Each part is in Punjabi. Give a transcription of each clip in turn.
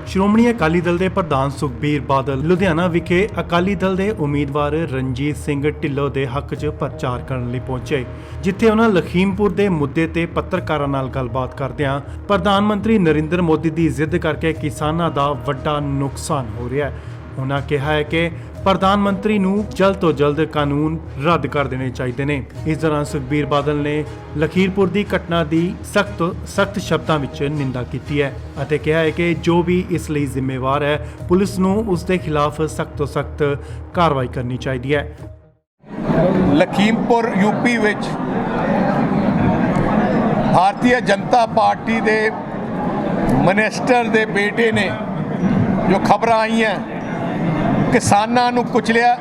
ਸ਼੍ਰੋਮਣੀ ਅਕਾਲੀ ਦਲ ਦੇ ਪ੍ਰਧਾਨ ਸੁਖਬੀਰ ਬਾਦਲ ਲੁਧਿਆਣਾ ਵਿਖੇ ਅਕਾਲੀ ਦਲ ਦੇ ਉਮੀਦਵਾਰ ਰਣਜੀਤ ਸਿੰਘ ਢਿੱਲੋਂ ਦੇ ਹੱਕ 'ਚ ਪ੍ਰਚਾਰ ਕਰਨ ਲਈ ਪਹੁੰਚੇ, ਜਿੱਥੇ ਉਹਨਾਂ ਲਖੀਮਪੁਰ ਦੇ ਮੁੱਦੇ ਤੇ ਪੱਤਰਕਾਰਾਂ ਨਾਲ ਗੱਲਬਾਤ ਕਰਦਿਆਂ ਪ੍ਰਧਾਨ ਮੰਤਰੀ ਨਰਿੰਦਰ ਮੋਦੀ ਦੀ ਜ਼ਿੱਦ ਕਰਕੇ ਕਿਸਾਨਾਂ ਦਾ ਵੱਡਾ ਨੁਕਸਾਨ ਹੋ ਰਿਹਾ ਹੈ। ਉਹਨਾਂ ਕਿਹਾ ਹੈ ਕਿ ਪ੍ਰਧਾਨ ਮੰਤਰੀ ਨੂੰ ਜਲਦ ਤੋਂ ਜਲਦ ਕਾਨੂੰਨ ਰੱਦ ਕਰ ਦੇਣੇ ਚਾਹੀਦੇ ਨੇ। ਇਸ ਦੌਰਾਨ ਸੁਖਬੀਰ ਬਾਦਲ ਨੇ ਲਖੀਮਪੁਰ ਦੀ ਘਟਨਾ ਦੀ ਸਖਤ ਸ਼ਬਦਾਂ ਵਿੱਚ ਨਿੰਦਾ ਕੀਤੀ ਹੈ ਅਤੇ ਕਿਹਾ ਹੈ ਕਿ ਜੋ ਵੀ ਇਸ ਲਈ ਜ਼ਿੰਮੇਵਾਰ ਹੈ, ਪੁਲਿਸ ਨੂੰ ਉਸ ਦੇ ਖਿਲਾਫ ਸਖਤ ਤੋਂ ਸਖਤ ਕਾਰਵਾਈ ਕਰਨੀ ਚਾਹੀਦੀ ਹੈ। ਲਖੀਮਪੁਰ यूपी ਵਿੱਚ ਭਾਰਤੀ ਜਨਤਾ ਪਾਰਟੀ ਦੇ ਮਿਨਿਸਟਰ ਦੇ ਬੇਟੇ ਨੇ ਜੋ ਖਬਰਾਂ ਆਈਆਂ ਕਿਸਾਨਾਂ ਨੂੰ ਕੁਚਲਿਆ,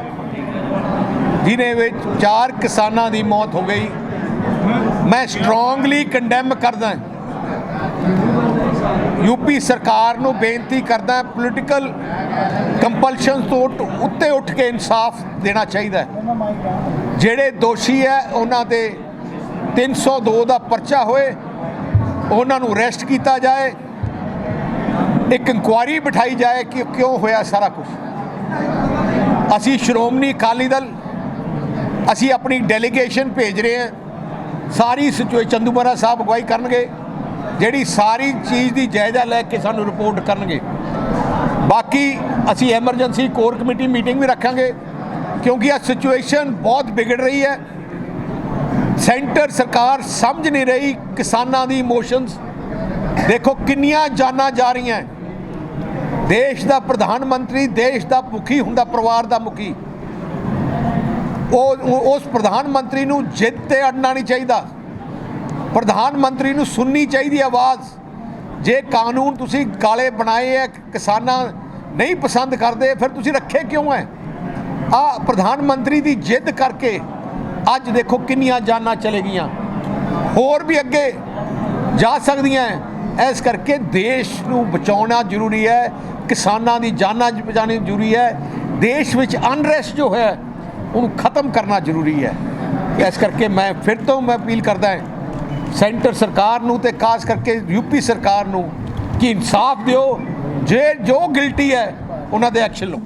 ਜਿਨ੍ਹਾਂ ਵਿੱਚ 4 ਕਿਸਾਨਾਂ ਦੀ ਮੌਤ ਹੋ ਗਈ। ਮੈਂ ਸਟਰੋਂਗਲੀ ਕੰਡੈਮ ਕਰਦਾ, यूपी ਸਰਕਾਰ ਨੂੰ ਬੇਨਤੀ ਕਰਦਾ, ਪੋਲੀਟੀਕਲ ਕੰਪਲਸ਼ਨ ਤੋਂ ਉੱਤੇ ਉੱਠ ਕੇ ਇਨਸਾਫ ਦੇਣਾ ਚਾਹੀਦਾ। ਜਿਹੜੇ ਦੋਸ਼ੀ ਹੈ ਉਹਨਾਂ ਦੇ 302 ਦਾ ਪਰਚਾ ਹੋਏ, ਉਹਨਾਂ ਨੂੰ ਅਰੈਸਟ ਕੀਤਾ ਜਾਏ, ਇੱਕ ਇਨਕੁਆਇਰੀ ਬਿਠਾਈ ਜਾਏ ਕਿ ਕਿਉਂ ਹੋਇਆ ਸਾਰਾ ਕੁਝ। ਅਸੀਂ ਸ਼੍ਰੋਮਣੀ ਅਕਾਲੀ ਦਲ ਅਸੀਂ ਆਪਣੀ ਡੈਲੀਗੇਸ਼ਨ ਭੇਜ ਰਹੇ ਹਾਂ। ਸਾਰੀ ਸਿਚੁਏਸ਼ਨ ਚੰਦੂਮਾਰਾ ਸਾਹਿਬ ਅਗਵਾਈ ਕਰਨਗੇ, ਜਿਹੜੀ ਸਾਰੀ ਚੀਜ਼ ਦੀ ਜਾਇਜ਼ਾ ਲੈ ਕੇ ਸਾਨੂੰ ਰਿਪੋਰਟ ਕਰਨਗੇ। ਬਾਕੀ ਅਸੀਂ ਐਮਰਜੈਂਸੀ ਕੋਰ ਕਮੇਟੀ ਮੀਟਿੰਗ ਵੀ ਰੱਖਾਂਗੇ, ਕਿਉਂਕਿ ਇਹ ਸਿਚੁਏਸ਼ਨ ਬਹੁਤ ਵਿਗੜ ਰਹੀ ਹੈ। ਸੈਂਟਰ ਸਰਕਾਰ ਸਮਝ ਨਹੀਂ ਰਹੀ ਕਿਸਾਨਾਂ ਦੀ ਇਮੋਸ਼ਨਸ। ਦੇਖੋ ਕਿੰਨੀਆਂ ਜਾਨਾਂ ਜਾ ਰਹੀਆਂ। ਦੇਸ਼ ਦਾ ਪ੍ਰਧਾਨ ਮੰਤਰੀ ਦੇਸ਼ ਦਾ ਮੁਖੀ ਹੁੰਦਾ, ਪਰਿਵਾਰ ਦਾ ਮੁਖੀ। ਉਸ ਪ੍ਰਧਾਨ ਮੰਤਰੀ ਨੂੰ ਜਿੱਦ ਤੇ ਅੜਨਾ ਨਹੀਂ ਚਾਹੀਦਾ। ਪ੍ਰਧਾਨ ਮੰਤਰੀ ਨੂੰ ਸੁਣਨੀ ਚਾਹੀਦੀ ਆਵਾਜ਼। ਜੇ ਕਾਨੂੰਨ ਤੁਸੀਂ ਕਾਲੇ ਬਣਾਏ ਹੈ, ਕਿਸਾਨਾਂ ਨਹੀਂ ਪਸੰਦ ਕਰਦੇ, ਫਿਰ ਤੁਸੀਂ ਰੱਖੇ ਕਿਉਂ ਹੈ? ਆ ਪ੍ਰਧਾਨ ਮੰਤਰੀ ਦੀ ਜਿੱਦ ਕਰਕੇ ਅੱਜ ਦੇਖੋ ਕਿੰਨੀਆਂ ਜਾਨਾਂ ਚਲੇ ਗਈਆਂ, ਹੋਰ ਵੀ ਅੱਗੇ ਜਾ ਸਕਦੀਆਂ। ਇਸ ਕਰਕੇ ਦੇਸ਼ ਨੂੰ ਬਚਾਉਣਾ ਜ਼ਰੂਰੀ ਹੈ, ਕਿਸਾਨਾਂ ਦੀ ਜਾਨਾਂ ਬਚਾਉਣੀ ਜ਼ਰੂਰੀ ਹੈ। ਦੇਸ਼ ਵਿੱਚ ਅਨਰੈਸਟ ਜੋ ਹੈ ਉਹਨੂੰ ਖਤਮ ਕਰਨਾ ਜ਼ਰੂਰੀ ਹੈ। ਇਸ ਕਰਕੇ ਮੈਂ ਫਿਰ ਤੋਂ ਅਪੀਲ ਕਰਦਾ ਸੈਂਟਰ ਸਰਕਾਰ ਨੂੰ ਤੇ ਖਾਸ ਕਰਕੇ यूपी ਸਰਕਾਰ ਨੂੰ ਕਿ ਇਨਸਾਫ ਦਿਓ, ਜੋ ਗਿਲਟੀ ਹੈ ਉਹਨਾਂ ਦੇ ਐਕਸ਼ਨ ਲਓ।